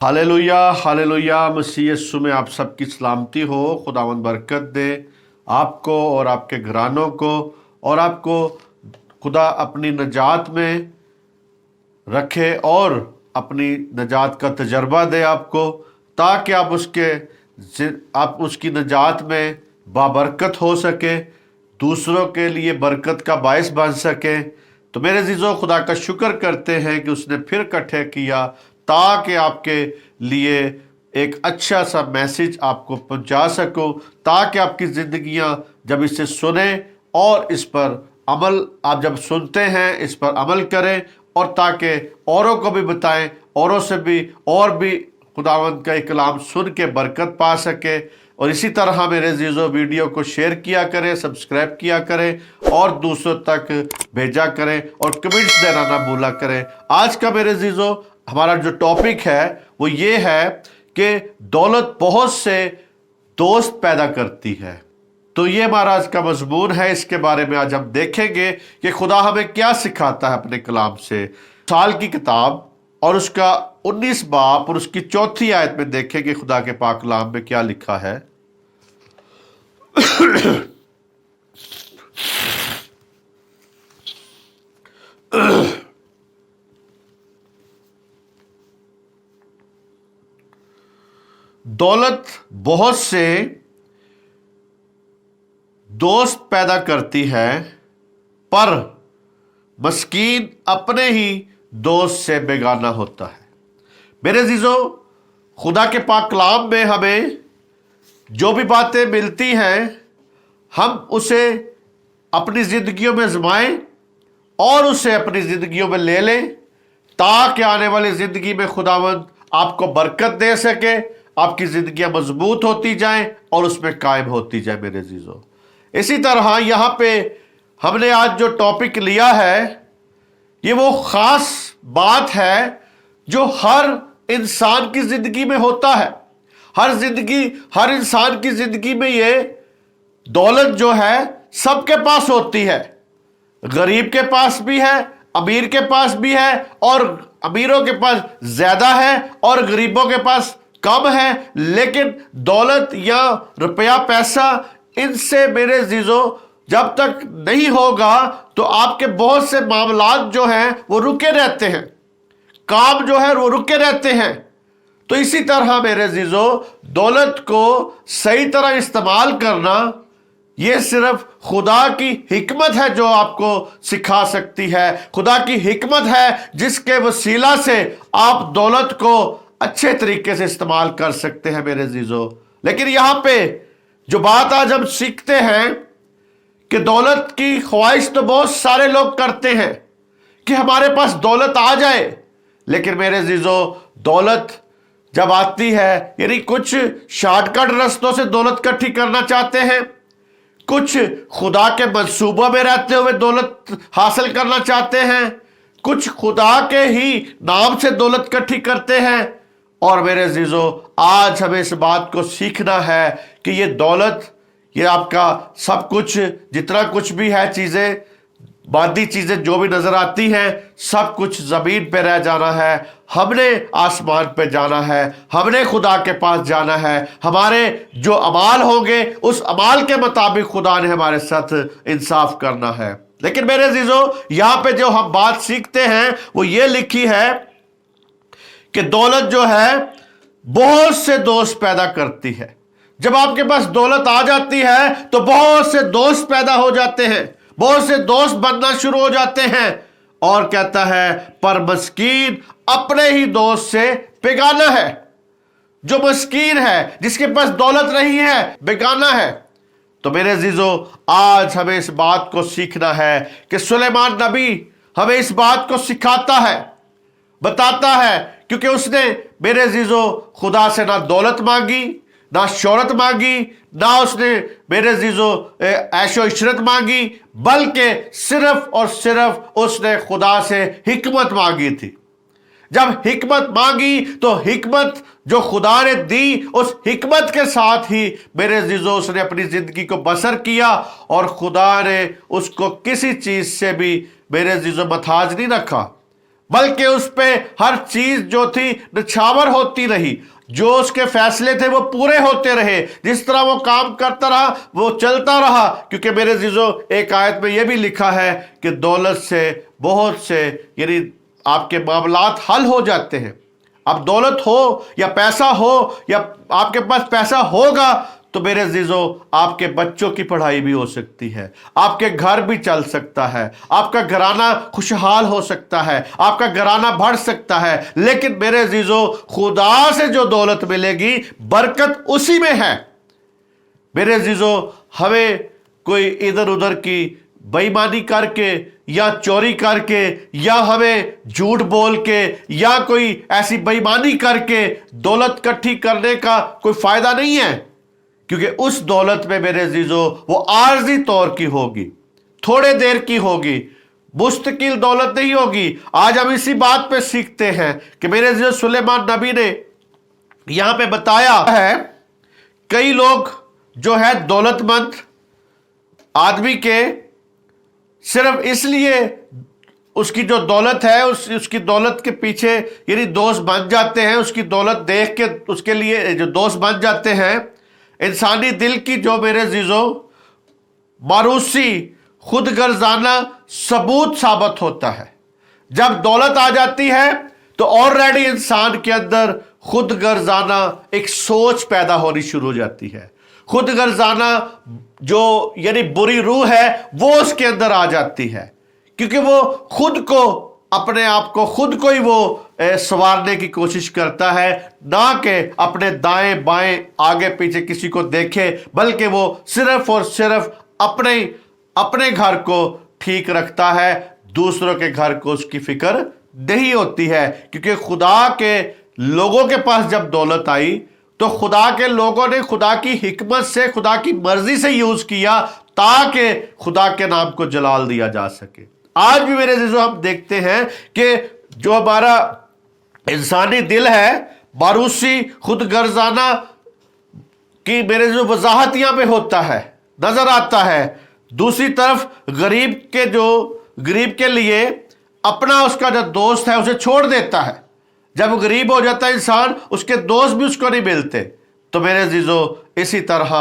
Hallelujah hallelujah. मसीह यीशु में आप सबकी सलामती हो। खुदावंद बरकत दे आपको और आपके घरानों को, और आपको खुदा अपनी नजात में रखे और अपनी नजात का तजर्बा दे आपको, ताकि आप उसकी नजात में बाबरकत हो सके, दूसरों के लिए बरकत का बायस बन सके। तो मेरे अजीजों, खुदा का शुक्र करते हैं कि उसने फिर इकट्ठे किया ताकि आपके लिए एक अच्छा सा मैसेज आपको पहुंचा सकूं, ताकि आपकी ज़िंदगियां जब इसे सुने और इस पर अमल, आप जब सुनते हैं इस पर अमल करें, और ताकि औरों को भी बताएं, औरों से भी और भी खुदावंद का कलाम सुन के बरकत पा सके। और इसी तरह मेरे अजीज़ों, वीडियो को शेयर किया करें, सब्सक्राइब किया करें और दूसरों तक भेजा करें, और कमेंट्स देना ना भूला करें। आज का मेरे अजीज़ों हमारा जो टॉपिक है वो ये है कि दौलत बहुत से दोस्त पैदा करती है। तो ये हमारा आज का मजमून है। इसके बारे में आज हम देखेंगे कि खुदा हमें क्या सिखाता है अपने कलाम से। साल की किताब और उसका 19 बाब और उसकी 4थी आयत में देखेंगे खुदा के पाक कलाम में क्या लिखा है। दौलत बहुत से दोस्त पैदा करती है, पर मस्कीन अपने ही दोस्त से बेगाना होता है। मेरे अजीजों, खुदा के पाक कलाम में हमें जो भी बातें मिलती हैं, हम उसे अपनी ज़िंदगियों में आजमाएं और उसे अपनी ज़िंदगियों में ले लें, ताकि आने वाली ज़िंदगी में खुदावंद आपको बरकत दे सके, आपकी ज़िंदगियां मजबूत होती जाएं और उसमें कायम होती जाए। मेरे अजीजों, इसी तरह यहाँ पे हमने आज जो टॉपिक लिया है, ये वो ख़ास बात है जो हर इंसान की ज़िंदगी में होता है। हर इंसान की ज़िंदगी में ये दौलत जो है सबके पास होती है। गरीब के पास भी है, अमीर के पास भी है, और अमीरों के पास ज़्यादा है और गरीबों के पास कम है। लेकिन दौलत या रुपया पैसा, इनसे मेरे अजीजों जब तक नहीं होगा तो आपके बहुत से मामलात जो हैं वो रुके रहते हैं, काम जो है वो रुके रहते हैं। तो इसी तरह मेरे अजीजों, दौलत को सही तरह इस्तेमाल करना, ये सिर्फ खुदा की हिकमत है जो आपको सिखा सकती है। खुदा की हिकमत है जिसके वसीला से आप दौलत को अच्छे तरीके से इस्तेमाल कर सकते हैं मेरे अजीजों। लेकिन यहाँ पे जो बात आज हम सीखते हैं कि दौलत की ख्वाहिश तो बहुत सारे लोग करते हैं कि हमारे पास दौलत आ जाए। लेकिन मेरे अजीजों, दौलत जब आती है, यानी कुछ शॉर्टकट रास्तों से दौलत इकट्ठी करना चाहते हैं, कुछ खुदा के मंसूबों में रहते हुए दौलत हासिल करना चाहते हैं, कुछ खुदा के ही नाम से दौलत इकट्ठी करते हैं। और मेरे अजीजों, आज हमें इस बात को सीखना है कि ये दौलत, ये आपका सब कुछ, जितना कुछ भी है चीज़ें, मादी चीज़ें जो भी नज़र आती हैं, सब कुछ ज़मीन पे रह जाना है। हमने आसमान पे जाना है, हमने खुदा के पास जाना है। हमारे जो अमाल होंगे उस अमाल के मुताबिक खुदा ने हमारे साथ इंसाफ करना है। लेकिन मेरे अजीजों, यहाँ पे जो हम बात सीखते हैं वो ये लिखी है कि दौलत जो है बहुत से दोस्त पैदा करती है। जब आपके पास दौलत आ जाती है तो बहुत से दोस्त पैदा हो जाते हैं, बहुत से दोस्त बनना शुरू हो जाते हैं। और कहता है, पर मस्कीन अपने ही दोस्त से बेगाना है। जो मस्कीन है, जिसके पास दौलत नहीं है, बेगाना है। तो मेरे अजीजों, आज हमें इस बात को सीखना है कि सुलेमान नबी हमें इस बात को सिखाता है, बताता है, क्योंकि उसने मेरे अजीजों खुदा से ना दौलत मांगी, ना शोहरत मांगी, ना उसने मेरे अजीजों ऐशो इशरत मांगी, बल्कि सिर्फ और सिर्फ उसने खुदा से हिकमत मांगी थी। जब हिकमत मांगी तो हिकमत जो खुदा ने दी, उस हिकमत के साथ ही मेरे अजीजों उसने अपनी जिंदगी को बसर किया, और खुदा ने उसको किसी चीज से भी मेरे अजीजों मथाज नहीं रखा। बल्कि उस पे हर चीज जो थी निछावर होती रही, जो उसके फैसले थे वो पूरे होते रहे, जिस तरह वो काम करता रहा वो चलता रहा। क्योंकि मेरे अजीजों, एक आयत में ये भी लिखा है कि दौलत से बहुत से यानी आपके मामलात हल हो जाते हैं। अब दौलत हो या पैसा हो या आपके पास पैसा होगा तो मेरे अजीजों आपके बच्चों की पढ़ाई भी हो सकती है, आपके घर भी चल सकता है, आपका घराना खुशहाल हो सकता है, आपका घराना बढ़ सकता है। लेकिन मेरे अजीजों, खुदा से जो दौलत मिलेगी बरकत उसी में है। मेरे अजीजों, हमें कोई इधर उधर की बेईमानी करके या चोरी करके या हमें झूठ बोल के या कोई ऐसी बेईमानी करके दौलत इकट्ठी करने का कोई फायदा नहीं है। क्योंकि उस दौलत में मेरे अजीजों वो आर्जी तौर की होगी, थोड़े देर की होगी, मुस्तकिल दौलत नहीं होगी। आज हम इसी बात पे सीखते हैं कि मेरे अजीजों सुलेमान नबी ने यहां पे बताया है, कई लोग जो है दौलतमंद आदमी के सिर्फ इसलिए उसकी जो दौलत है उसकी दौलत के पीछे यानी दोस्त बन जाते हैं, उसकी दौलत देख के उसके लिए जो दोस्त बन जाते हैं। इंसानी दिल की जो मेरे अजीजों मारूसी खुद गर्जाना सबूत साबित होता है। जब दौलत आ जाती है तो ऑलरेडी इंसान के अंदर खुद गर्जाना एक सोच पैदा होनी शुरू हो जाती है। खुद गर्जाना जो यानी बुरी रूह है वो उसके अंदर आ जाती है, क्योंकि वो खुद को अपने आप को खुद को ही वो संवारने की कोशिश करता है, ना कि अपने दाएं बाएं आगे पीछे किसी को देखे, बल्कि वो सिर्फ और सिर्फ अपने घर को ठीक रखता है, दूसरों के घर को उसकी फिक्र नहीं होती है। क्योंकि खुदा के लोगों के पास जब दौलत आई तो खुदा के लोगों ने खुदा की हिकमत से, खुदा की मर्जी से यूज किया ताकि खुदा के नाम को जलाल दिया जा सके। आज भी मेरे अजीजों हम देखते हैं कि जो हमारा इंसानी दिल है मारूसी खुद गर्जाना की मेरे जो वजाहत यहां पे होता है, नजर आता है। दूसरी तरफ गरीब के लिए अपना उसका जो दोस्त है उसे छोड़ देता है। जब गरीब हो जाता है इंसान, उसके दोस्त भी उसको नहीं मिलते। तो मेरे अजीजों, इसी तरह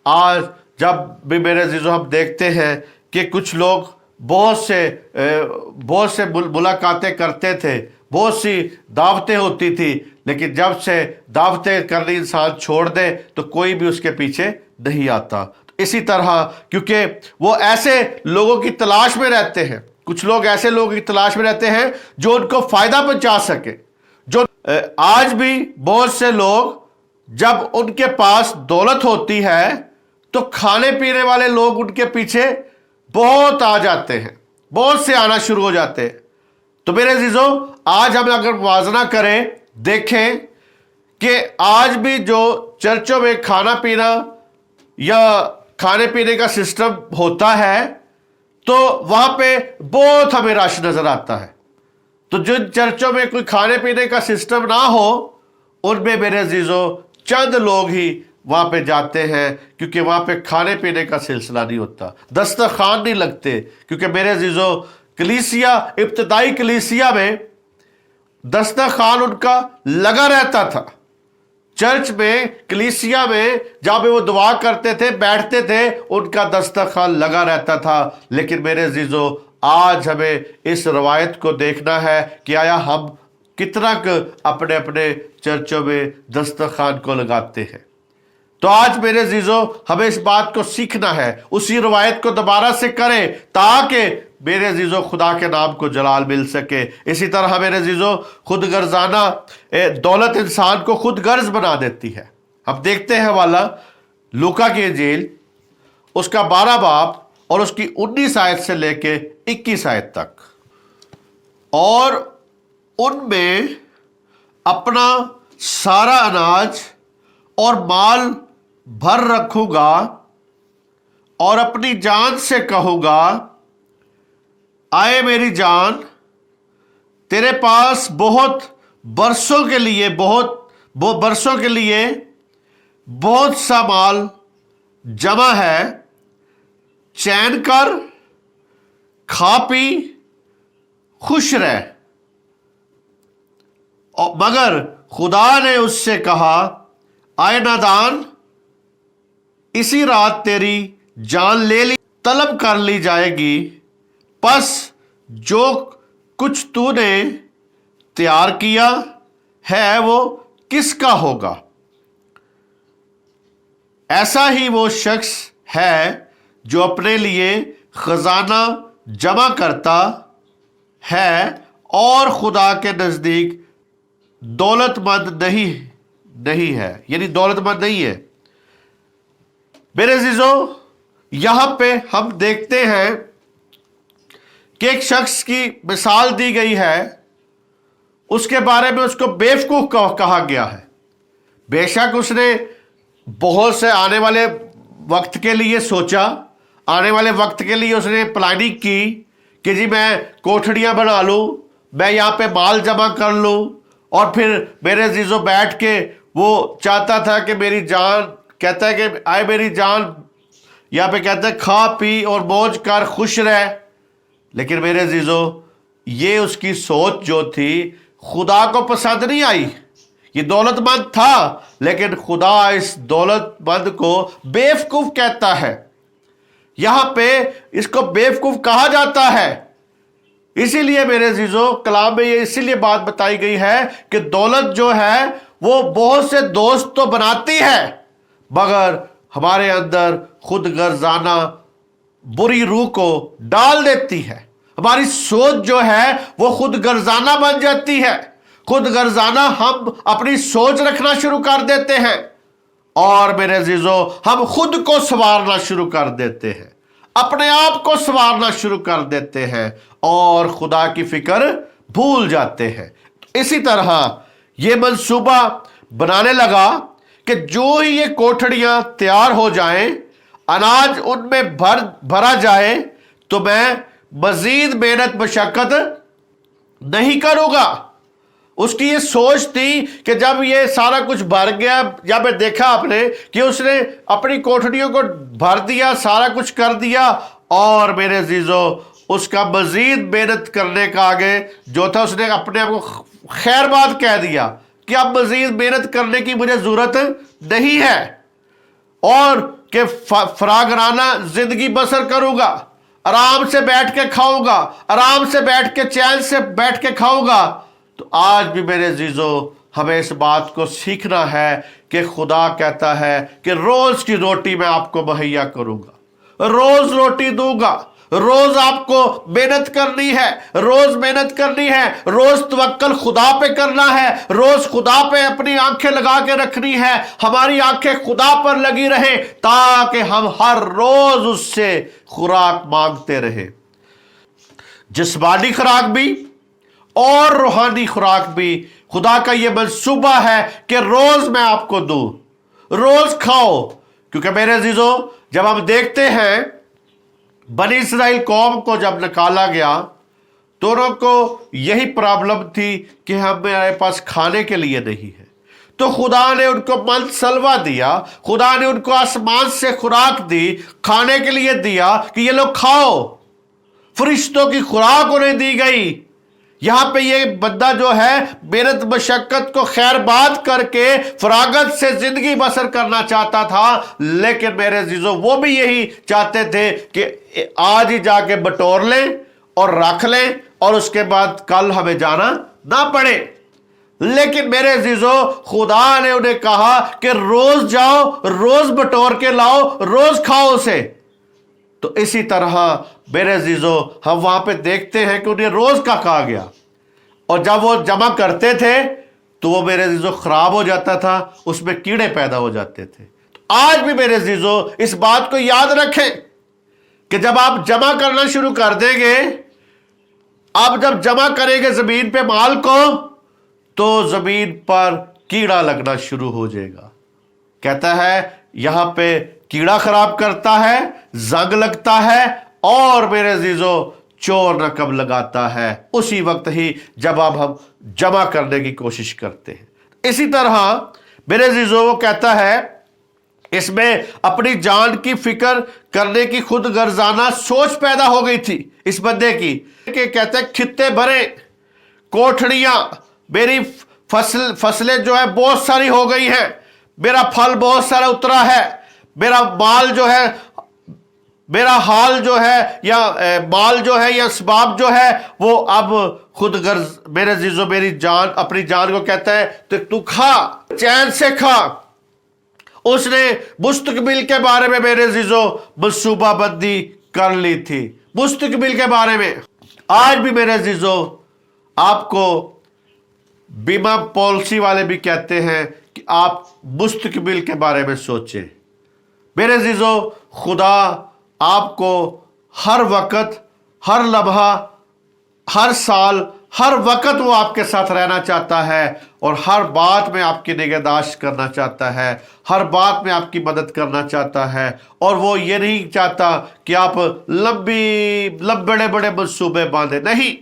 आज जब भी मेरे अजीजों हम देखते हैं कि कुछ लोग बहुत से मुलाकातें करते थे, बहुत सी दावतें होती थी, लेकिन जब से दावतें करनी इंसान छोड़ दे तो कोई भी उसके पीछे नहीं आता। तो इसी तरह क्योंकि वो ऐसे लोगों की तलाश में रहते हैं, कुछ लोग ऐसे लोगों की तलाश में रहते हैं जो उनको फायदा पहुंचा सके। जो आज भी बहुत से लोग जब उनके पास दौलत होती है तो खाने पीने वाले लोग उनके पीछे बहुत आ जाते हैं, बहुत से आना शुरू हो जाते हैं। तो मेरे अजीजों, आज हम अगर मुवाजना करें, देखें कि आज भी जो चर्चों में खाना पीना या खाने पीने का सिस्टम होता है तो वहां पे बहुत हमें रश नजर आता है। तो जिन चर्चों में कोई खाने पीने का सिस्टम ना हो उनमें मेरे अजीजों चंद लोग ही वहां पे जाते हैं, क्योंकि वहां पे खाने पीने का सिलसिला नहीं होता, दस्तरखान नहीं लगते। क्योंकि मेरे अजीजों कलीसिया, इब्तदाई कलीसिया में दस्तरखान उनका लगा रहता था। चर्च में, कलीसिया में जहां पे वो दुआ करते थे, बैठते थे, उनका दस्तरखान लगा रहता था। लेकिन मेरे अजीजों, आज हमें इस रवायत को देखना है कि आया हम कितना अपने अपने चर्चों में दस्तरखान को लगाते हैं। तो आज मेरे अजीजों, हमें इस बात को सीखना है, उसी रवायत को दोबारा से करें ताकि मेरे अजीजों खुदा के नाम को जलाल मिल सके। इसी तरह मेरे अजीजों, खुद गर्जाना दौलत इंसान को खुद गर्ज बना देती है। अब देखते हैं वाला लूका की इंजील, उसका 12 बाब और उसकी 19 आयत से लेके 21 आयत तक। और उनमें अपना सारा अनाज और माल भर रखूंगा और अपनी जान से कहूंगा, आए मेरी जान, तेरे पास बहुत बरसों के लिए बहुत सा माल जमा है, चैन कर, खा पी, खुश रह। मगर खुदा ने उससे कहा, आए नादान, इसी रात तेरी जान ले ली तलब कर ली जाएगी, बस जो कुछ तूने तैयार किया है वो किसका होगा? ऐसा ही वो शख्स है जो अपने लिए खजाना जमा करता है और खुदा के नजदीक दौलतमंद नहीं है, यानी दौलतमंद नहीं है। मेरे अजीजों, यहां पे हम देखते हैं कि एक शख्स की मिसाल दी गई है, उसके बारे में उसको बेवकूफ कहा गया है। बेशक उसने बहुत से आने वाले वक्त के लिए सोचा, आने वाले वक्त के लिए उसने प्लानिंग की कि जी मैं कोठड़ियां बना लूं, मैं यहाँ पे माल जमा कर लूं, और फिर मेरे अजीजों बैठ के वो चाहता था कि मेरी जान, कहता है कि आए मेरी जान, यहाँ पे कहता है खा पी और मौज कर खुश रह। लेकिन मेरे अजीजों, ये उसकी सोच जो थी खुदा को पसंद नहीं आई। ये दौलतमंद था, लेकिन खुदा इस दौलतमंद को बेवकूफ कहता है। यहां पे इसको बेवकूफ कहा जाता है। इसीलिए मेरे अजीजों, कलाम में ये इसीलिए बात बताई गई है कि दौलत जो है वो बहुत से दोस्त तो बनाती है, मगर हमारे अंदर खुद गर्जाना बुरी रूह को डाल देती है। हमारी सोच जो है वो खुद गर्जाना बन जाती है। खुद गर्जाना हम अपनी सोच रखना शुरू कर देते हैं, और मेरे अजीजों हम खुद को संवारना शुरू कर देते हैं, अपने आप को संवारना शुरू कर देते हैं और खुदा की फिक्र भूल जाते हैं। इसी तरह ये मंसूबा बनाने लगा कि जो ही ये कोठड़ियां तैयार हो जाएं, अनाज उनमें भरा जाए, तो मैं मजीद मेहनत मशक्कत नहीं करूंगा। उसकी ये सोच थी कि जब ये सारा कुछ भर गया, या मैं देखा आपने कि उसने अपनी कोठड़ियों को भर दिया, सारा कुछ कर दिया, और मेरे अजीजों उसका मजीद मेहनत करने का आगे जो था, उसने अपने आप को खैर बात कह दिया कि अब मजीद मेहनत करने की मुझे जरूरत नहीं है, और कि फरागराना जिंदगी बसर करूंगा, आराम से बैठ के खाऊंगा, आराम से बैठ के चैन से बैठ के खाऊंगा। तो आज भी मेरे अजीजों हमें इस बात को सीखना है कि खुदा कहता है कि रोज की रोटी मैं आपको मुहैया करूंगा, रोज रोटी दूंगा, रोज आपको मेहनत करनी है, रोज मेहनत करनी है, रोज तवक्कल खुदा पे करना है, रोज खुदा पे अपनी आंखें लगा के रखनी है, हमारी आंखें खुदा पर लगी रहे, ताकि हम हर रोज उससे खुराक मांगते रहे। जिस्मानी खुराक भी और रूहानी खुराक भी खुदा का यह मंसूबा है कि रोज मैं आपको दूं, रोज खाओ। क्योंकि मेरे अजीजों, जब हम देखते हैं बनी इस्राइल कौम को जब निकाला गया, तो उनको यही प्रॉब्लम थी कि हमारे पास खाने के लिए नहीं है। तो खुदा ने उनको मन सलवा दिया, खुदा ने उनको आसमान से खुराक दी, खाने के लिए दिया कि ये लोग खाओ। फरिश्तों की खुराक उन्हें दी गई। यहां पे ये बंदा जो है मेहनत मशक्कत को खैर बात करके फरागत से जिंदगी बसर करना चाहता था, लेकिन मेरे अजीजों वो भी यही चाहते थे कि आज ही जाके बटोर लें और रख लें, और उसके बाद कल हमें जाना ना पड़े। लेकिन मेरे अजीजों, खुदा ने उन्हें कहा कि रोज जाओ, रोज बटोर के लाओ, रोज खाओ उसे। तो इसी तरह मेरे अजीजों, हम वहां पे देखते हैं कि उन्हें रोज का कहा गया, और जब वो जमा करते थे तो वो मेरे अजीजों खराब हो जाता था, उसमें कीड़े पैदा हो जाते थे। तो आज भी मेरे अजीजों इस बात को याद रखें कि जब आप जमा करना शुरू कर देंगे, आप जब जमा करेंगे जमीन पे माल को, तो जमीन पर कीड़ा लगना शुरू हो जाएगा। कहता है यहां पे कीड़ा खराब करता है, जंग लगता है, और मेरे अजीजों चोर न कब लगाता है, उसी वक्त ही जब आप हम जमा करने की कोशिश करते हैं। इसी तरह मेरे अजीजों वो कहता है, इसमें अपनी जान की फिक्र करने की खुद गर्जाना सोच पैदा हो गई थी इस बंदे की, कि कहते हैं खित्ते भरे, कोठड़ियां मेरी फसलें जो है बहुत सारी हो गई हैं, मेरा फल बहुत सारा उतरा है, मेरा माल जो है, मेरा हाल जो है या माल जो है या असबाब जो है वो अब खुद गर्ज। मेरे जीजो मेरी जान अपनी जान को कहता है तो तू खा, चैन से खा। उसने मुस्तकबिल के बारे में मेरे जीजो मनसूबा बंदी कर ली थी, मुस्तकबिल के बारे में। आज भी मेरे जीजो आपको बीमा पॉलिसी वाले भी कहते हैं कि आप मुस्तकबिल के बारे में सोचें। मेरे जीजो खुदा आपको हर वक्त, हर लम्हा, हर साल, हर वक्त वो आपके साथ रहना चाहता है और हर बात में आपकी निगहदाश्त करना चाहता है, हर बात में आपकी मदद करना चाहता है। और वो ये नहीं चाहता कि आप बड़े बड़े मंसूबे बांधे, नहीं,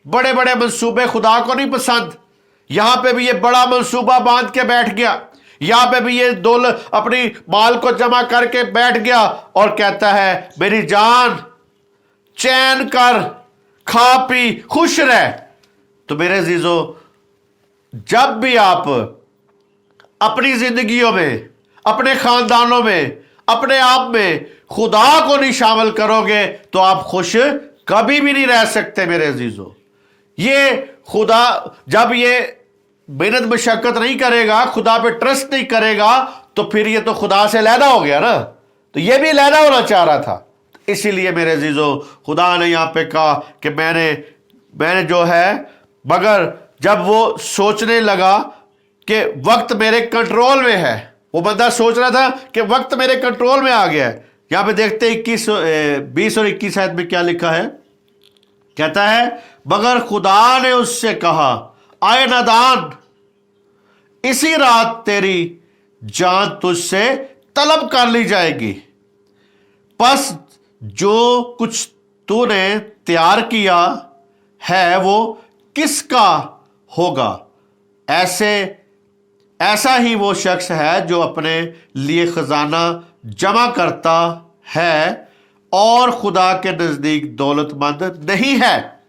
बड़े बड़े मंसूबे खुदा को नहीं पसंद। यहां पे भी ये बड़ा मंसूबा बांध के बैठ गया, यहां पे भी ये दौलत अपनी माल को जमा करके बैठ गया और कहता है मेरी जान चैन कर, खा पी, खुश रह। तो मेरे अजीजों, जब भी आप अपनी जिंदगियों में, अपने खानदानों में, अपने आप में खुदा को नहीं शामिल करोगे तो आप खुश कभी भी नहीं रह सकते मेरे अजीजों। ये खुदा जब ये मेहनत मशक्कत नहीं करेगा, खुदा पे ट्रस्ट नहीं करेगा, तो फिर ये तो खुदा से लैदा हो गया ना। तो ये भी लैदा होना चाह रहा था। इसीलिए मेरे अजीजों खुदा ने यहाँ पे कहा कि मैंने जो है, मगर जब वो सोचने लगा कि वक्त मेरे कंट्रोल में है, वो बंदा सोच रहा था कि वक्त मेरे कंट्रोल में आ गया है। यहाँ पे देखते 20 और 21 आयत में क्या लिखा है। कहता है मगर खुदा ने उससे कहा आए नादान, इसी रात तेरी जान तुझसे तलब कर ली जाएगी, बस जो कुछ तूने तैयार किया है वो किसका होगा। ऐसा ही वो शख्स है जो अपने लिए खजाना जमा करता है और खुदा के नजदीक दौलतमंद नहीं है।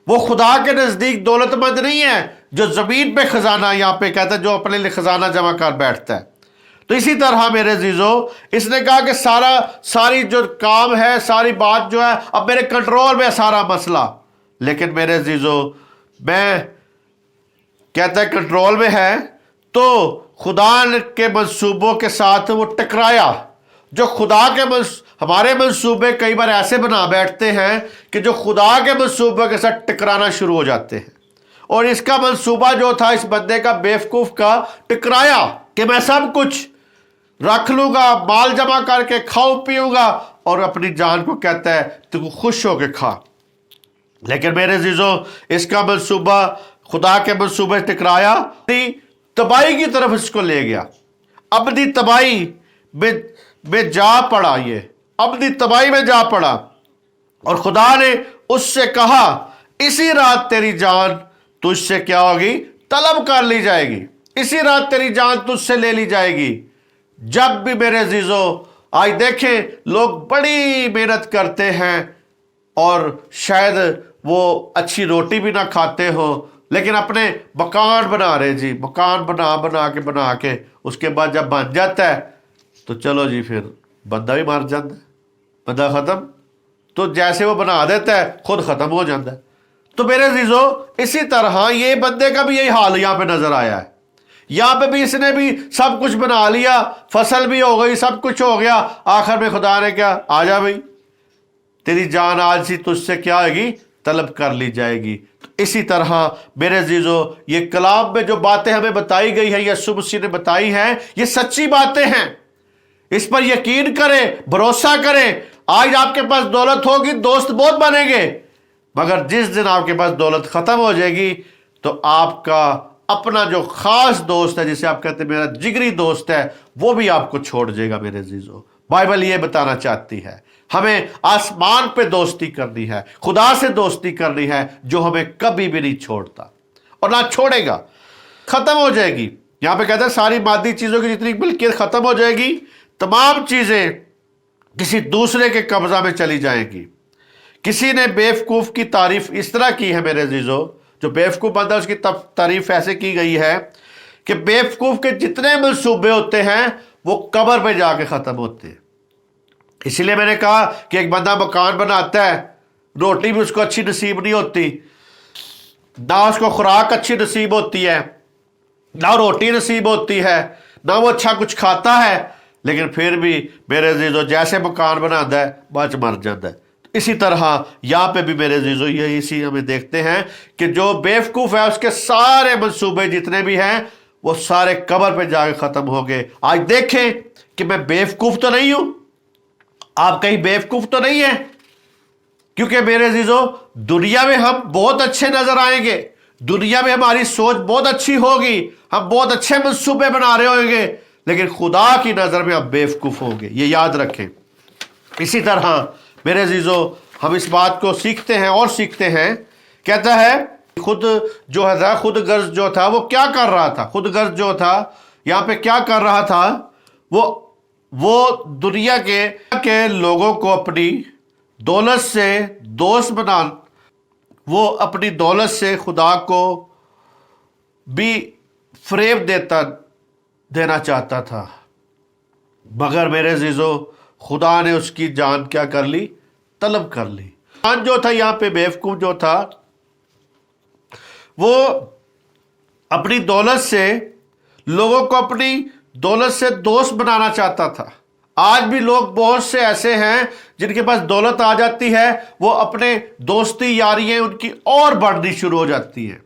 वो खुदा के नजदीक दौलतमंद नहीं है जो जमीन पे खजाना, यहां पे कहता है जो अपने लिए खजाना जमा कर बैठता है। तो इसी तरह मेरे अजीजों, इसने कहा कि सारी जो काम है, सारी बात जो है अब मेरे कंट्रोल में है, सारा मसला। लेकिन मेरे अजीजों, मैं कहता है कंट्रोल में है तो खुदा के मंसूबों के साथ वो टकराया। जो खुदा के हमारे मंसूबे कई बार ऐसे बना बैठते हैं कि जो खुदा के मंसूबे के साथ टकराना शुरू हो जाते हैं। और इसका मंसूबा जो था इस बंदे का, बेवकूफ का, टकराया कि मैं सब कुछ रख लूंगा, माल जमा करके खाऊं पीऊंगा, और अपनी जान को कहता है तू खुश होके खा। लेकिन मेरे अजीजों, इसका मंसूबा खुदा के मंसूबे टकराया, तबाही की तरफ इसको ले गया। अपनी तबाही में जा पड़ा, ये अपनी तबाही में जा पड़ा। और खुदा ने उससे कहा इसी रात तेरी जान तुझसे क्या होगी, तलब कर ली जाएगी, इसी रात तेरी जान तुझसे ले ली जाएगी। जब भी मेरे अजीजों, आज देखें लोग बड़ी मेहनत करते हैं और शायद वो अच्छी रोटी भी ना खाते हो, लेकिन अपने मकान बना रहे जी, मकान बना के उसके बाद जब बन जाता है तो चलो जी फिर बंदा भी मर जाता है, बंदा ख़त्म। तो जैसे वो बना देता है खुद ख़त्म हो जाता है। तो मेरे अजीजों, इसी तरह ये बंदे का भी यही हाल यहाँ पे नज़र आया है। यहाँ पे भी इसने भी सब कुछ बना लिया, फसल भी हो गई, सब कुछ हो गया। आखिर में खुदा ने क्या, आजा भाई तेरी जान आज ही तुझसे क्या होगी, तलब कर ली जाएगी। तो इसी तरह मेरे अजीजों, ये कलाम में जो बातें हमें बताई गई है, यीशु मसीह ने बताई हैं, ये सच्ची बातें हैं। इस पर यकीन करें, भरोसा करें। आज आपके पास दौलत होगी, दोस्त बहुत बनेंगे, मगर जिस दिन आपके पास दौलत खत्म हो जाएगी तो आपका अपना जो खास दोस्त है, जिसे आप कहते हैं मेरा जिगरी दोस्त है, वो भी आपको छोड़ जाएगा। मेरे अजीजों, बाइबल ये बताना चाहती है हमें आसमान पे दोस्ती करनी है, खुदा से दोस्ती करनी है जो हमें कभी भी नहीं छोड़ता और ना छोड़ेगा। खत्म हो जाएगी, यहां पे कहते हैं सारी मादी चीजों की जितनी मिल्कियत खत्म हो जाएगी, तमाम चीजें किसी दूसरे के कब्जा में चली जाएंगी। किसी ने बेवकूफ की तारीफ इस तरह की है मेरे अजीजों, जो बेवकूफ़ बंदा उसकी तारीफ ऐसे की गई है कि बेवकूफ़ के जितने मंसूबे होते हैं वो कब्र पे जाके ख़त्म होते हैं। इसलिए मैंने कहा कि एक बंदा मकान बनाता है, रोटी भी उसको अच्छी नसीब नहीं होती, ना उसको खुराक अच्छी नसीब होती है, ना रोटी नसीब होती है, ना वो अच्छा कुछ खाता है, लेकिन फिर भी मेरे अजीजों जैसे मकान बनाता है बच मर जाता है। इसी तरह यहाँ पे भी मेरे अजीजों यही इसी हमें देखते हैं कि जो बेवकूफ़ है उसके सारे मंसूबे जितने भी हैं वो सारे कब्र पे जाके ख़त्म हो गए। आज देखें कि मैं बेवकूफ़ तो नहीं हूँ, आप कहीं बेवकूफ़ तो नहीं है, क्योंकि मेरे अजीजों दुनिया में हम बहुत अच्छे नजर आएंगे, दुनिया में हमारी सोच बहुत अच्छी होगी, हम बहुत अच्छे मंसूबे बना रहे होंगे, लेकिन खुदा की नज़र में हम बेवकूफ़ होंगे, ये याद रखें। इसी तरह मेरे अजीजों हम इस बात को सीखते हैं और सीखते हैं। कहता है खुद जो है खुद गर्ज जो था वो क्या कर रहा था, खुद गर्ज जो था यहाँ पे क्या कर रहा था, वो दुनिया के लोगों को अपनी दौलत से दोस्त बना, वो अपनी दौलत से खुदा को भी फरेब देना चाहता था, मगर मेरे अजीजों खुदा ने उसकी जान क्या कर ली, तलब कर ली। जान जो था यहाँ पे बेवकूफ़ जो था वो अपनी दौलत से लोगों को अपनी दौलत से दोस्त बनाना चाहता था। आज भी लोग बहुत से ऐसे हैं जिनके पास दौलत आ जाती है, वो अपने दोस्ती यारियां उनकी और बढ़नी शुरू हो जाती हैं,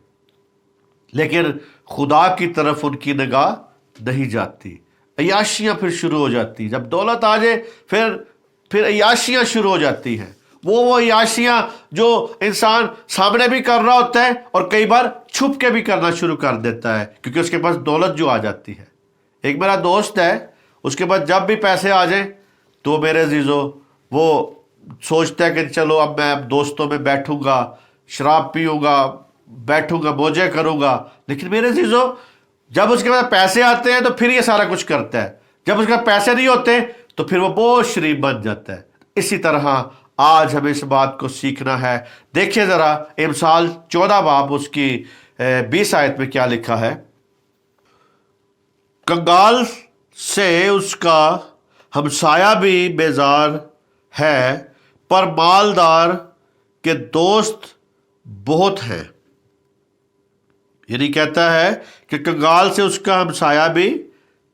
लेकिन खुदा की तरफ उनकी निगाह नहीं जाती। अय्याशियाँ फिर शुरू हो जाती, जब दौलत आ जाए फिर अय्याशियाँ शुरू हो जाती हैं। वो अय्याशियाँ जो इंसान सामने भी कर रहा होता है और कई बार छुप के भी करना शुरू कर देता है, क्योंकि उसके पास दौलत जो आ जाती है। एक मेरा दोस्त है, उसके पास जब भी पैसे आ जाएं तो मेरे अजीजों वो सोचता है कि चलो अब मैं दोस्तों में बैठूंगा, शराब पीऊँगा, बैठूंगा, मौजे करूँगा, लेकिन मेरे अजीजों जब उसके पास पैसे आते हैं तो फिर ये सारा कुछ करता है, जब उसके पास पैसे नहीं होते तो फिर वो बहुत शरीफ बन जाता है। इसी तरह आज हमें इस बात को सीखना है। देखिए ज़रा इमसाल 14 बाब उसकी 20 आयत में क्या लिखा है। कंगाल से उसका हमसाया भी बेजार है, पर मालदार के दोस्त बहुत हैं। यानी कहता है कि कंगाल से उसका हमसाया भी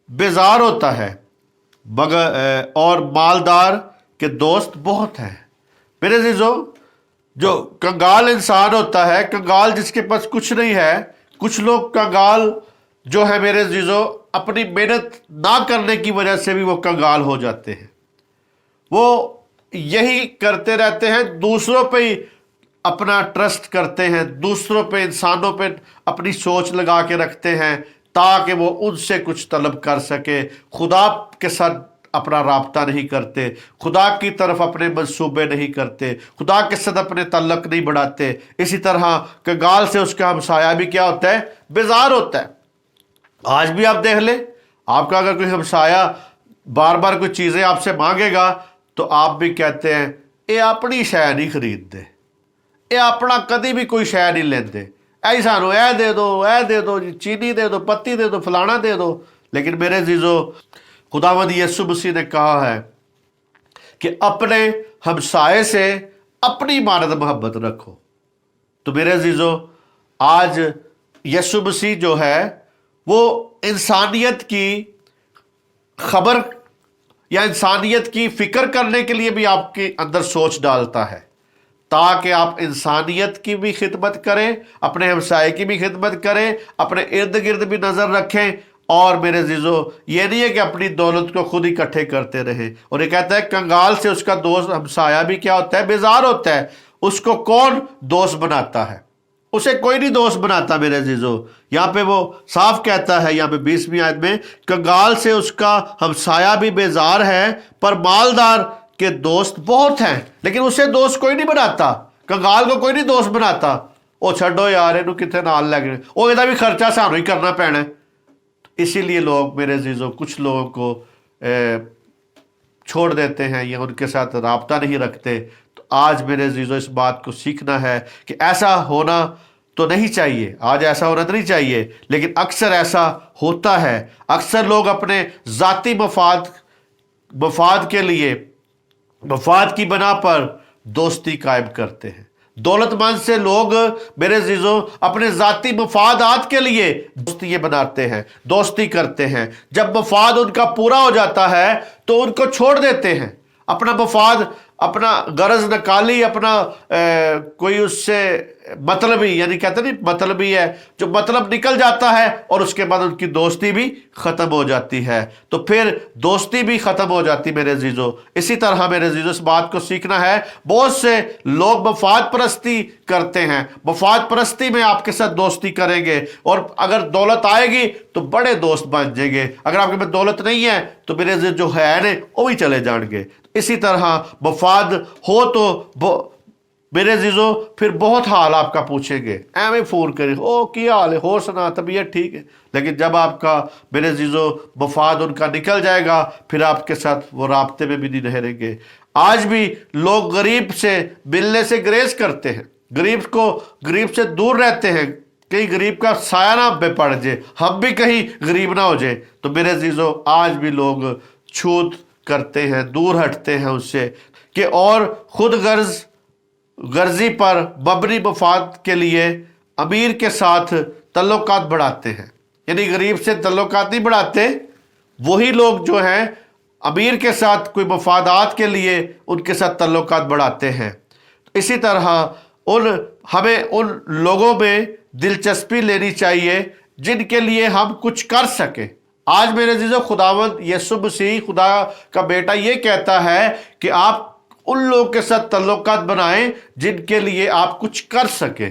बेजार होता है, मगर और मालदार के दोस्त बहुत हैं। मेरे अजीजों जो कंगाल इंसान होता है, कंगाल जिसके पास कुछ नहीं है, कुछ लोग कंगाल जो है मेरे अजीजों अपनी मेहनत ना करने की वजह से भी वो कंगाल हो जाते हैं। वो यही करते रहते हैं, दूसरों पे ही अपना ट्रस्ट करते हैं, दूसरों पे, इंसानों पे अपनी सोच लगा के रखते हैं ताकि वो उनसे कुछ तलब कर सके। खुदा के साथ अपना राब्ता नहीं करते, खुदा की तरफ अपने मंसूबे नहीं करते, खुदा के साथ अपने तल्लक नहीं बढ़ाते। इसी तरह कंगाल से उसका हमसाया भी क्या होता है, बेजार होता है। आज भी आप देख ले, आपका अगर कोई हमसाया बार बार कोई चीज़ें आपसे मांगेगा तो आप भी कहते हैं ये अपनी शय नहीं खरीद दे, ये अपना कभी भी कोई शय नहीं लेंदे, ऐ सानू ऐ दे दो जी, चीनी दे दो, पत्ती दे दो, फलाना दे दो। लेकिन मेरे अजीजों खुदावंद यीशु मसीह ने कहा है कि अपने हमसाये से अपनी मानद मोहब्बत रखो। तो मेरे अजीजों आज यीशु मसीह जो है वो इंसानियत की खबर या इंसानियत की फिक्र करने के लिए भी आपके अंदर सोच डालता है, ताकि आप इंसानियत की भी खिदमत करें, अपने हमसाये की भी खिदमत करें, अपने इर्द गिर्द भी नज़र रखें। और मेरे अजीजों ये नहीं है कि अपनी दौलत को खुद इकट्ठे करते रहे। और ये कहता है कंगाल से उसका दोस्त हमसाया भी क्या होता है, बेजार होता है। उसको कौन दोस्त बनाता है, उसे कोई नहीं दोस्त बनाता। मेरे अजीजों यहाँ पे वो साफ कहता है, यहाँ पे 20वीं आयत में, कंगाल से उसका हमसाया भी बेजार है, पर मालदार के दोस्त बहुत हैं। लेकिन उसे दोस्त कोई नहीं बनाता, कंगाल को कोई नहीं दोस्त बनाता। वो छड्डो यार इनू कितने नाल लगे, वो इहदा भी खर्चा सानू ही करना पैना है। इसीलिए लोग मेरे अजीजों कुछ लोगों को छोड़ देते हैं या उनके साथ राब्ता नहीं रखते। तो आज मेरे अजीजों इस बात को सीखना है कि ऐसा होना تو نہیں چاہیے، آج ایسا ہونا تو نہیں چاہیے، لیکن اکثر ایسا ہوتا ہے۔ اکثر لوگ اپنے ذاتی مفاد کے لیے، مفاد کی بنا پر دوستی قائم کرتے ہیں۔ دولت مند سے لوگ میرے عزیزوں اپنے ذاتی مفادات کے لیے دوستی بناتے ہیں، دوستی کرتے ہیں۔ جب مفاد ان کا پورا ہو جاتا ہے تو ان کو چھوڑ دیتے ہیں۔ اپنا مفاد، اپنا غرض نکالی، اپنا کوئی اس سے مطلبی، یعنی کہتے ہیں مطلبی ہے، جو مطلب نکل جاتا ہے اور اس کے بعد ان کی دوستی بھی ختم ہو جاتی ہے، تو پھر دوستی بھی ختم ہو جاتی میرے عزیزوں۔ اسی طرح میرے عزیزوں اس بات کو سیکھنا ہے، بہت سے لوگ مفاد پرستی کرتے ہیں، مفاد پرستی میں آپ کے ساتھ دوستی کریں گے، اور اگر دولت آئے گی تو بڑے دوست بن جائیں گے، اگر آپ کے پاس دولت نہیں ہے تو میرے عزیز جو ہے نا وہ بھی چلے جائیں گے۔ اسی طرح مفاد ہو تو میرے عزیزوں پھر بہت حال آپ کا پوچھیں گے، ایویں فون کریں، او کیا حال ہے، ہو سنا، طبیعت ٹھیک ہے، لیکن جب آپ کا میرے عزیزوں مفاد ان کا نکل جائے گا پھر آپ کے ساتھ وہ رابطے میں بھی نہیں رہیں گے۔ آج بھی لوگ غریب سے ملنے سے گریز کرتے ہیں، غریب سے دور رہتے ہیں، کہیں غریب کا سایہ نہ بے پڑ جائے، ہم بھی کہیں غریب نہ ہو جائے۔ تو میرے عزیزوں آج بھی لوگ چھوت کرتے ہیں، دور ہٹتے ہیں اس سے، کہ اور خود غرضی پر مبنی مفاد کے لیے امیر کے ساتھ تعلقات بڑھاتے ہیں۔ یعنی غریب سے تعلقات نہیں بڑھاتے، وہی لوگ جو ہیں امیر کے ساتھ کوئی مفادات کے لیے ان کے ساتھ تعلقات بڑھاتے ہیں۔ اسی طرح ہمیں ان لوگوں میں دلچسپی لینی چاہیے جن کے لیے ہم کچھ کر سکیں۔ آج میرے عزیزو خداوند یسوع مسیح خدا کا بیٹا یہ کہتا ہے کہ آپ ان لوگوں کے ساتھ تعلقات بنائیں جن کے لیے آپ کچھ کر سکیں۔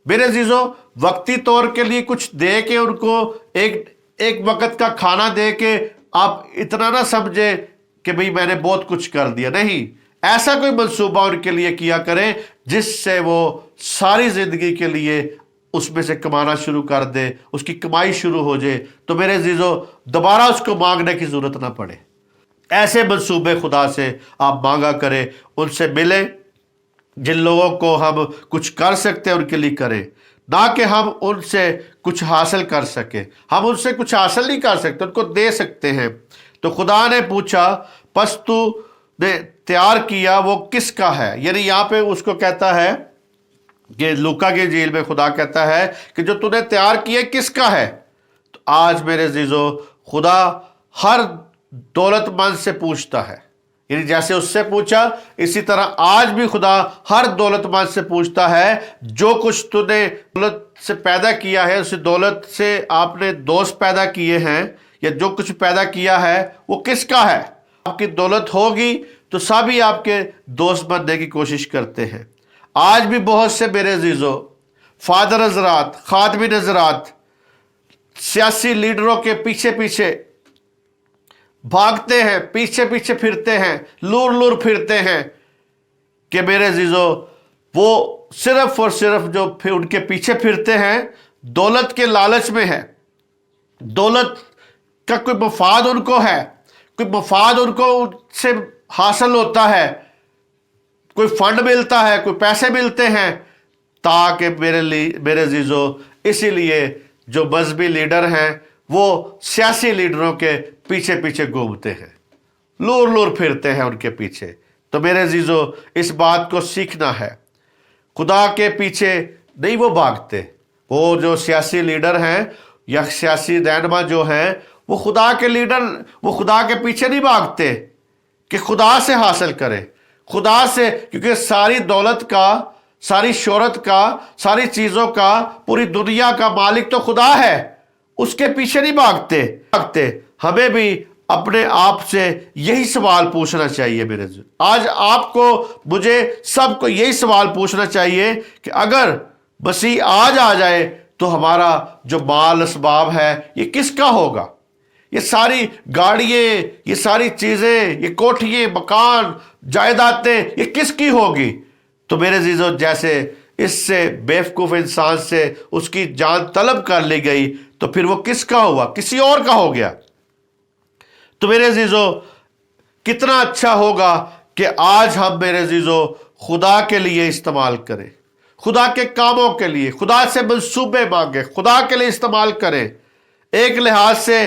میرے عزیزو وقتی طور کے لیے کچھ دے کے ان کو ایک وقت کا کھانا دے کے آپ اتنا نہ سمجھیں کہ بھئی میں نے بہت کچھ کر دیا، نہیں، ایسا کوئی منصوبہ ان کے لیے کیا کریں جس سے وہ ساری زندگی کے لیے اس میں سے کمانا شروع کر دے، اس کی کمائی شروع ہو جائے، تو میرے عزیزو دوبارہ اس کو مانگنے کی ضرورت نہ پڑے۔ ایسے منصوبے خدا سے آپ مانگا کریں، ان سے ملیں، جن لوگوں کو ہم کچھ کر سکتے ہیں ان کے لیے کریں، نہ کہ ہم ان سے کچھ حاصل کر سکیں۔ ہم ان سے کچھ حاصل نہیں کر سکتے، ان کو دے سکتے ہیں۔ تو خدا نے پوچھا، پس تو نے تیار کیا وہ کس کا ہے؟ یعنی یہاں پہ اس کو کہتا ہے کہ لوکا کی انجیل میں خدا کہتا ہے کہ جو تو نے تیار کیا کس کا ہے؟ تو آج میرے عزیزو خدا ہر دولت مند سے پوچھتا ہے، یعنی جیسے اس سے پوچھا اسی طرح آج بھی خدا ہر دولت مند سے پوچھتا ہے، جو کچھ تو نے دولت سے پیدا کیا ہے، اس دولت سے آپ نے دوست پیدا کیے ہیں، یا جو کچھ پیدا کیا ہے وہ کس کا ہے؟ آپ کی دولت ہوگی تو سبھی آپ کے دوست بننے کی کوشش کرتے ہیں۔ آج بھی بہت سے میرے عزیزو فادر حضرات، خادمی حضرات سیاسی لیڈروں کے پیچھے پیچھے بھاگتے ہیں، پیچھے پیچھے پھرتے ہیں، لور پھرتے ہیں، کہ میرے عزیزو وہ صرف اور صرف جو ان کے پیچھے پھرتے ہیں دولت کے لالچ میں ہے، دولت کا کوئی مفاد ان کو ہے، کوئی مفاد ان کو سے حاصل ہوتا ہے، کوئی فنڈ ملتا ہے، کوئی پیسے ملتے ہیں، تاکہ میرے عزیزو اسی لیے جو مذہبی لیڈر ہیں وہ سیاسی لیڈروں کے پیچھے پیچھے گھومتے ہیں، لور پھرتے ہیں ان کے پیچھے۔ تو میرے عزیزو اس بات کو سیکھنا ہے، خدا کے پیچھے نہیں وہ بھاگتے، وہ جو سیاسی لیڈر ہیں یا سیاسی رہنما جو ہیں وہ خدا کے لیڈر، وہ خدا کے پیچھے نہیں بھاگتے کہ خدا سے حاصل کرے، خدا سے، کیونکہ ساری دولت کا، ساری شہرت کا، ساری چیزوں کا، پوری دنیا کا مالک تو خدا ہے، اس کے پیچھے نہیں بھاگتے۔ ہمیں بھی اپنے آپ سے یہی سوال پوچھنا چاہیے میرے عزیز، آج آپ کو، مجھے، سب کو یہی سوال پوچھنا چاہیے کہ اگر مسیح آج آ جائے تو ہمارا جو مال اسباب ہے یہ کس کا ہوگا؟ یہ ساری گاڑیاں، یہ ساری چیزیں، یہ کوٹھیاں، مکان، جائیدادیں، یہ کس کی ہوگی؟ تو میرے عزیزو جیسے اس سے بیوقوف انسان سے اس کی جان طلب کر لی گئی تو پھر وہ کس کا ہوا؟ کسی اور کا ہو گیا۔ تو میرے عزیزو کتنا اچھا ہوگا کہ آج ہم میرے عزیزو خدا کے لیے استعمال کریں، خدا کے کاموں کے لیے، خدا سے منصوبے مانگے، خدا کے لیے استعمال کریں۔ ایک لحاظ سے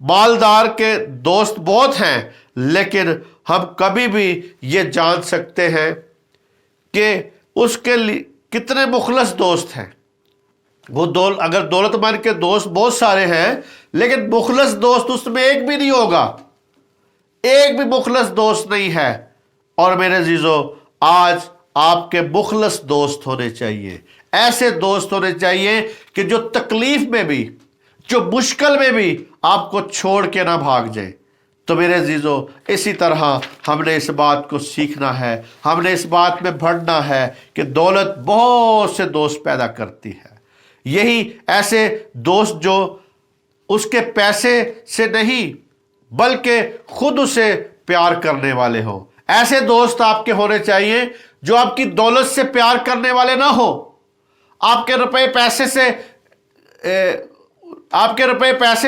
مالدار کے دوست بہت ہیں، لیکن ہم کبھی بھی یہ جان سکتے ہیں کہ اس کے لیے کتنے مخلص دوست ہیں۔ وہ اگر دولت مند کے دوست بہت سارے ہیں، لیکن مخلص دوست اس میں ایک بھی نہیں ہوگا، ایک بھی مخلص دوست نہیں ہے۔ اور میرے عزیزو، آج آپ کے مخلص دوست ہونے چاہیے، ایسے دوست ہونے چاہیے کہ جو تکلیف میں بھی، جو مشکل میں بھی آپ کو چھوڑ کے نہ بھاگ جائیں۔ تو میرے عزیزو، اسی طرح ہم نے اس بات کو سیکھنا ہے، ہم نے اس بات میں بڑھنا ہے کہ دولت بہت سے دوست پیدا کرتی ہے۔ یہی ایسے دوست جو اس کے پیسے سے نہیں بلکہ خود اسے پیار کرنے والے ہوں۔ ایسے دوست آپ کے ہونے چاہیے جو آپ کی دولت سے پیار کرنے والے نہ ہو، آپ کے روپے پیسے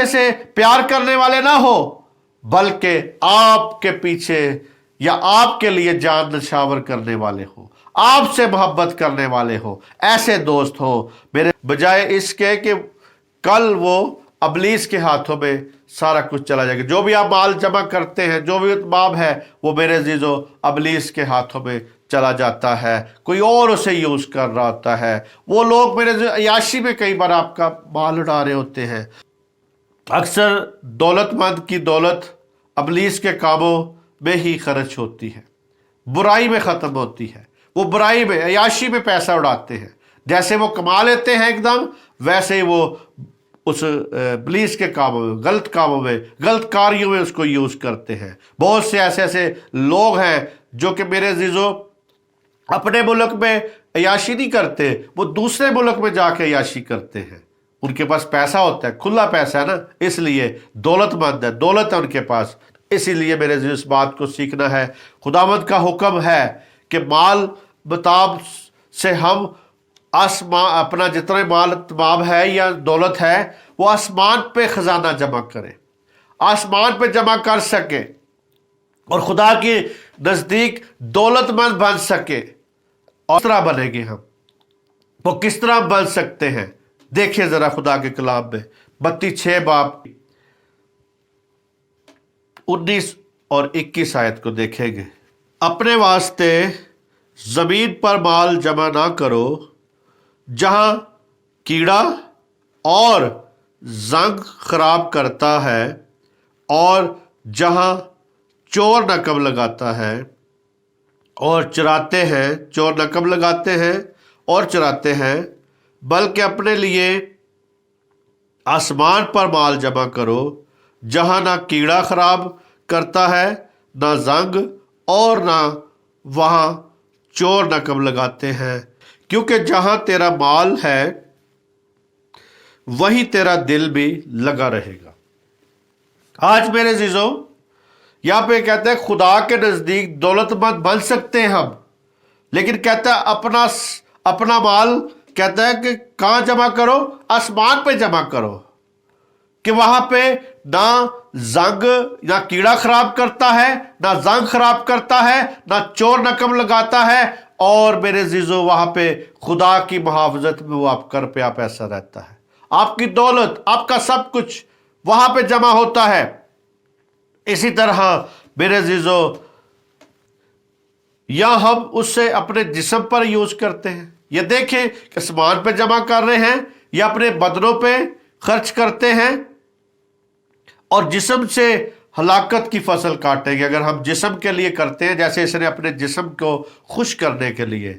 سے پیار کرنے والے نہ ہو، بلکہ آپ کے پیچھے یا آپ کے لیے جان نشاور کرنے والے ہو، آپ سے محبت کرنے والے ہو۔ ایسے دوست ہو میرے، بجائے اس کے کہ کل وہ ابلیس کے ہاتھوں میں سارا کچھ چلا جائے گا۔ جو بھی آپ مال جمع کرتے ہیں، جو بھی اتمام ہے، وہ میرے عزیزو ابلیس کے ہاتھوں میں چلا جاتا ہے، کوئی اور اسے یوز کر رہا ہوتا ہے۔ وہ لوگ میرے عیاشی میں کئی بار آپ کا مال اڑا رہے ہوتے ہیں۔ اکثر دولت مند کی دولت ابلیس کے کاموں میں ہی خرچ ہوتی ہے، برائی میں ختم ہوتی ہے۔ وہ برائی میں، عیاشی میں پیسہ اڑاتے ہیں۔ جیسے وہ کما لیتے ہیں ایک دم، ویسے ہی وہ اس ابلیس کے کاموں میں، غلط کاموں میں، غلط کاریوں میں اس کو یوز کرتے ہیں۔ بہت سے ایسے لوگ ہیں جو کہ میرے عزیزو اپنے ملک میں عیاشی نہیں کرتے، وہ دوسرے ملک میں جا کے عیاشی کرتے ہیں۔ ان کے پاس پیسہ ہوتا ہے، کھلا پیسہ ہے نا، اس لیے دولت مند ہے، دولت ہے ان کے پاس۔ اسی لیے میرے عزیز اس بات کو سیکھنا ہے۔ خداوند کا حکم ہے کہ مال بتاب سے ہم اپنا جتنے مال تمام ہے یا دولت ہے، وہ آسمان پہ خزانہ جمع کریں، آسمان پہ جمع کر سکے اور خدا کے نزدیک دولت مند بن سکے۔ اور کس طرح بنیں گے ہم؟ وہ کس طرح بن سکتے ہیں؟ دیکھیں ذرا خدا کے کلام میں، متی 6 باب 19 اور 21 آیت کو دیکھیں گے۔ اپنے واسطے زمین پر مال جمع نہ کرو، جہاں کیڑا اور زنگ خراب کرتا ہے اور جہاں چور نقب لگاتا ہے اور چراتے ہیں، چور نقب لگاتے ہیں اور چراتے ہیں، بلکہ اپنے لیے آسمان پر مال جمع کرو، جہاں نہ کیڑا خراب کرتا ہے، نہ زنگ، اور نہ وہاں چور نقب لگاتے ہیں، کیونکہ جہاں تیرا مال ہے وہی تیرا دل بھی لگا رہے گا۔ آج میرے عزیزو، یہاں پہ کہتے ہیں خدا کے نزدیک دولت مند بن سکتے ہیں ہم، لیکن کہتا ہے اپنا مال کہتا ہے کہ کہاں جمع کرو؟ آسمان پہ جمع کرو، کہ وہاں پہ نہ زنگ، نہ کیڑا خراب کرتا ہے، نہ زنگ خراب کرتا ہے، نہ چور نقب لگاتا ہے، اور میرے عزیزو وہاں پہ خدا کی محافظت میں وہ آپ کا روپیہ پیسہ رہتا ہے، آپ کی دولت، آپ کا سب کچھ وہاں پہ جمع ہوتا ہے۔ اسی طرح میرے عزیزو، یا ہم اس سے اپنے جسم پر یوز کرتے ہیں، یا دیکھیں کہ آسمان پہ جمع کر رہے ہیں یا اپنے بدنوں پہ خرچ کرتے ہیں اور جسم سے ہلاکت کی فصل کاٹیں گے۔ اگر ہم جسم کے لیے کرتے ہیں، جیسے اس نے اپنے جسم کو خوش کرنے کے لیے،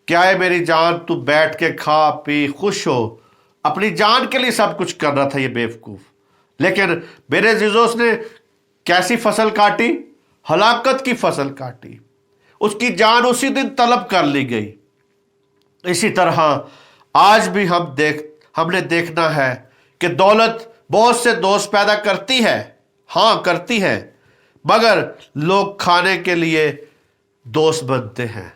کیا ہے میری جان تو بیٹھ کے کھا پی خوش ہو، اپنی جان کے لیے سب کچھ کر رہا تھا یہ بیوقوف، لیکن میرے عزیزو اس نے کیسی فصل کاٹی؟ ہلاکت کی فصل کاٹی، اس کی جان اسی دن طلب کر لی گئی۔ اسی طرح آج بھی ہم نے دیکھنا ہے کہ دولت بہت سے دوست پیدا کرتی ہے، ہاں کرتی ہے، مگر لوگ کھانے کے لیے دوست بنتے ہیں،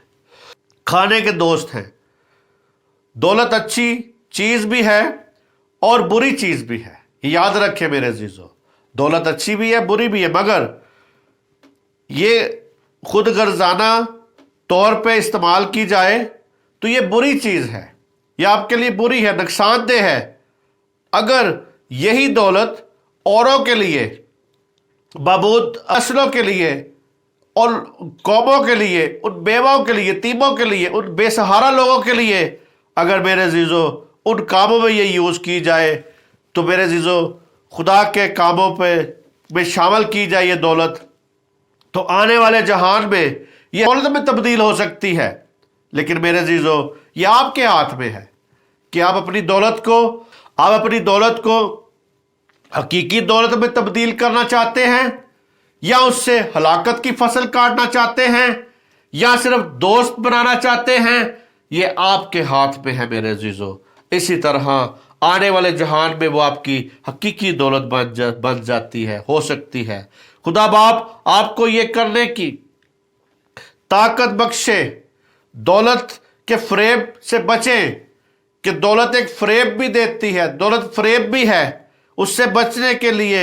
کھانے کے دوست ہیں۔ دولت اچھی چیز بھی ہے اور بری چیز بھی ہے، یاد رکھیں میرے عزیزو، دولت اچھی بھی ہے بری بھی ہے، مگر یہ خود غرضانہ طور پہ استعمال کی جائے تو یہ بری چیز ہے، یہ آپ کے لیے بری ہے، نقصان دہ ہے۔ اگر یہی دولت اوروں کے لیے، بابود اصلوں کے لیے اور قوموں کے لیے، ان بیواؤں کے لیے، یتیموں کے لیے، ان بے سہارا لوگوں کے لیے اگر میرے عزیزو ان کاموں میں یہ یوز کی جائے، تو میرے عزیزو خدا کے کاموں میں شامل کی جائے یہ دولت، تو آنے والے جہان میں یہ دولت میں تبدیل ہو سکتی ہے۔ لیکن میرے عزیزو یہ آپ کے ہاتھ میں ہے کہ آپ اپنی دولت کو حقیقی دولت میں تبدیل کرنا چاہتے ہیں، یا اس سے ہلاکت کی فصل کاٹنا چاہتے ہیں، یا صرف دوست بنانا چاہتے ہیں۔ یہ آپ کے ہاتھ میں ہے میرے عزیزو۔ اسی طرح آنے والے جہان میں وہ آپ کی حقیقی دولت بن جاتی ہے، ہو سکتی ہے۔ خدا باپ آپ کو یہ کرنے کی طاقت بخشے۔ دولت کے فریب سے بچیں، کہ دولت ایک فریب بھی دیتی ہے، دولت فریب بھی ہے۔ اس سے بچنے کے لیے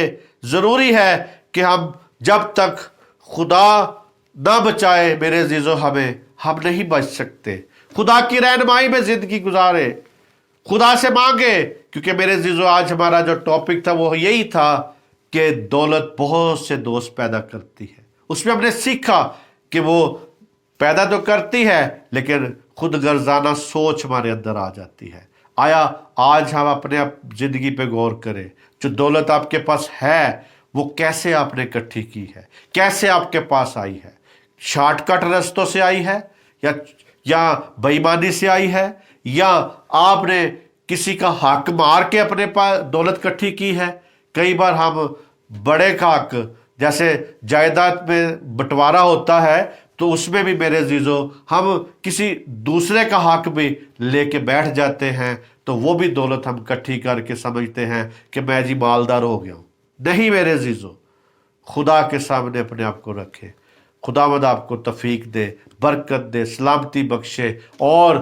ضروری ہے کہ ہم جب تک خدا نہ بچائے میرے عزیزو ہم نہیں بچ سکتے۔ خدا کی رہنمائی میں زندگی گزارے، خدا سے مانگے، کیونکہ میرے عزیزو آج ہمارا جو ٹاپک تھا وہ یہی تھا کہ دولت بہت سے دوست پیدا کرتی ہے۔ اس میں ہم نے سیکھا کہ وہ پیدا تو کرتی ہے لیکن خود غرضانہ سوچ ہمارے اندر آ جاتی ہے۔ آیا آج ہم اپنے زندگی پہ غور کریں، جو دولت آپ کے پاس ہے وہ کیسے آپ نے اکٹھی کی ہے، کیسے آپ کے پاس آئی ہے؟ شارٹ کٹ رستوں سے آئی ہے، یا بے ایمانی سے آئی ہے، یا آپ نے کسی کا حق مار کے اپنے پاس دولت اکٹھی کی ہے؟ کئی بار ہم بڑے کا حق، جیسے جائیداد میں بٹوارا ہوتا ہے، تو اس میں بھی میرے عزیزو ہم کسی دوسرے کا حق بھی لے کے بیٹھ جاتے ہیں، تو وہ بھی دولت ہم اکٹھی کر کے سمجھتے ہیں کہ میں جی مالدار ہو گیا ہوں۔ نہیں میرے عزیزو، خدا کے سامنے اپنے آپ کو رکھے، خداوند آپ کو توفیق دے، برکت دے، سلامتی بخشے، اور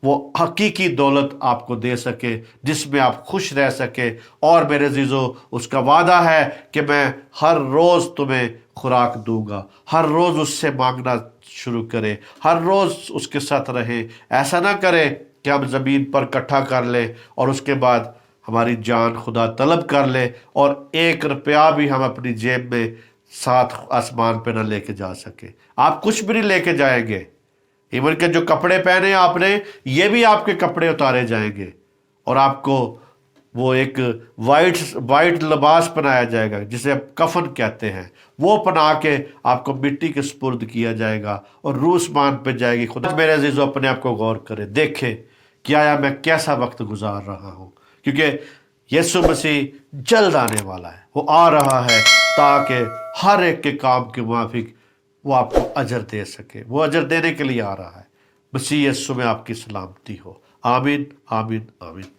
وہ حقیقی دولت آپ کو دے سکے جس میں آپ خوش رہ سکے۔ اور میرے عزیزو اس کا وعدہ ہے کہ میں ہر روز تمہیں خوراک دوں گا۔ ہر روز اس سے مانگنا شروع کرے، ہر روز اس کے ساتھ رہے۔ ایسا نہ کرے کہ ہم زمین پر اکٹھا کر لیں اور اس کے بعد ہماری جان خدا طلب کر لے، اور 1 روپیہ بھی ہم اپنی جیب میں ساتھ آسمان پہ نہ لے کے جا سکے۔ آپ کچھ بھی نہیں لے کے جائیں گے، ایون کہ جو کپڑے پہنے آپ نے یہ بھی آپ کے کپڑے اتارے جائیں گے، اور آپ کو وہ ایک وائٹ لباس پہنایا جائے گا جسے آپ کفن کہتے ہیں، وہ پہنا کے آپ کو مٹی کے سپرد کیا جائے گا اور روح آسمان پہ جائے گی۔ خدا میرے عزیزو اپنے آپ کو غور کرے، دیکھے کہ آیا میں کیسا وقت گزار رہا ہوں، کیونکہ یسوع مسیح جلد آنے والا ہے۔ وہ آ رہا ہے تاکہ ہر ایک کے کام کے موافق وہ آپ کو اجر دے سکے۔ وہ اجر دینے کے لیے آ رہا ہے۔ مسیح یسوع میں آپ کی سلامتی ہو۔ آمین، آمین، آمین۔